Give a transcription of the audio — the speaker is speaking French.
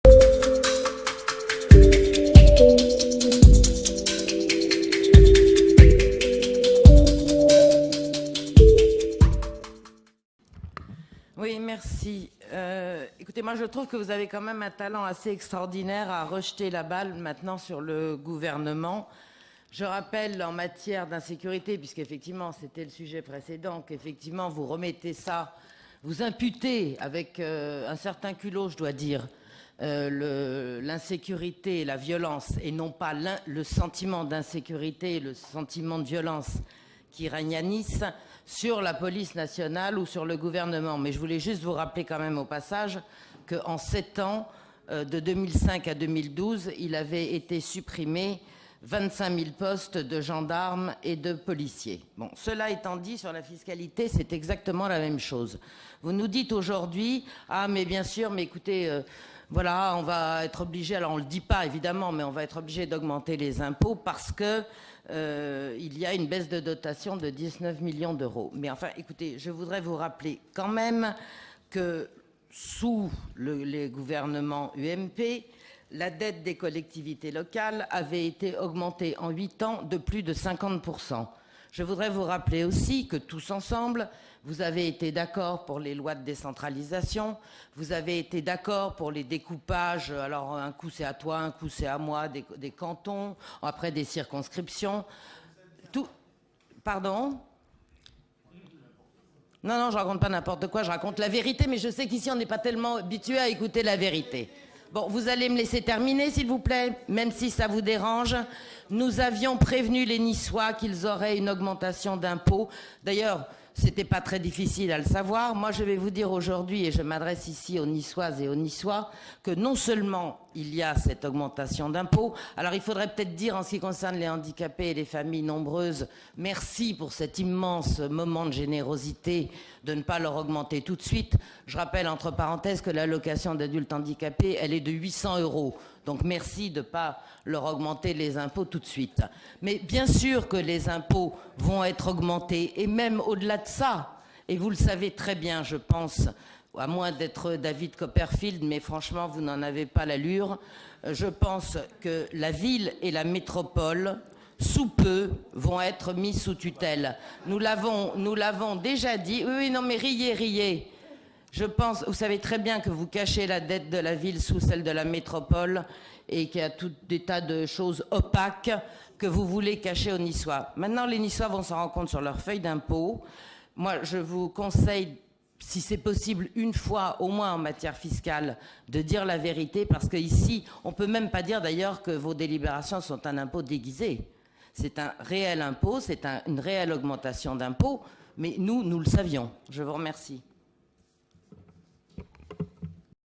Oui, merci. Écoutez, moi je trouve que vous avez quand même un talent assez extraordinaire à rejeter la balle maintenant sur le gouvernement. Je rappelle en matière d'insécurité, puisqu'effectivement c'était le sujet précédent, qu'effectivement vous remettez ça, vous imputez avec un certain culot, je dois dire, l'insécurité et la violence, et non pas le sentiment d'insécurité et le sentiment de violence qui règne à Nice, sur la police nationale ou sur le gouvernement. Mais je voulais juste vous rappeler quand même au passage qu'en 7 ans, de 2005 à 2012, il avait été supprimé 25 000 postes de gendarmes et de policiers. Bon, cela étant dit, sur la fiscalité, c'est exactement la même chose. Vous nous dites aujourd'hui, ah mais bien sûr, mais écoutez, voilà, on va être obligé, alors on ne le dit pas évidemment, mais on va être obligé d'augmenter les impôts parce que il y a une baisse de dotation de 19 millions d'euros. Mais enfin, écoutez, je voudrais vous rappeler quand même que sous les gouvernements UMP, la dette des collectivités locales avait été augmentée en 8 ans de plus de 50%. Je voudrais vous rappeler aussi que tous ensemble, vous avez été d'accord pour les lois de décentralisation, vous avez été d'accord pour les découpages, alors un coup c'est à toi, un coup c'est à moi, des cantons, après des circonscriptions. Tout... Pardon ? Non, je raconte pas n'importe quoi, je raconte la vérité, mais je sais qu'ici on n'est pas tellement habitué à écouter la vérité. Bon, vous allez me laisser terminer, s'il vous plaît, même si ça vous dérange. Nous avions prévenu les Niçois qu'ils auraient une augmentation d'impôts. D'ailleurs, c'était pas très difficile à le savoir. Moi, je vais vous dire aujourd'hui, et je m'adresse ici aux Niçoises et aux Niçois, que non seulement il y a cette augmentation d'impôts, alors il faudrait peut-être dire en ce qui concerne les handicapés et les familles nombreuses, merci pour cet immense moment de générosité de ne pas leur augmenter tout de suite. Je rappelle entre parenthèses que l'allocation d'adulte handicapé, elle est de 800 €. Donc merci de ne pas leur augmenter les impôts tout de suite. Mais bien sûr que les impôts vont être augmentés, et même au-delà de ça, et vous le savez très bien, je pense, à moins d'être David Copperfield, mais franchement, vous n'en avez pas l'allure, je pense que la ville et la métropole, sous peu, vont être mis sous tutelle. Nous l'avons déjà dit. Oui, non, mais riez. Je pense, vous savez très bien que vous cachez la dette de la ville sous celle de la métropole et qu'il y a tout des tas de choses opaques que vous voulez cacher aux Niçois. Maintenant, les Niçois vont s'en rendre compte sur leur feuille d'impôt. Moi, je vous conseille, si c'est possible, une fois au moins en matière fiscale, de dire la vérité, parce qu'ici, on ne peut même pas dire d'ailleurs que vos délibérations sont un impôt déguisé. C'est un réel impôt, c'est une réelle augmentation d'impôt, mais nous le savions. Je vous remercie.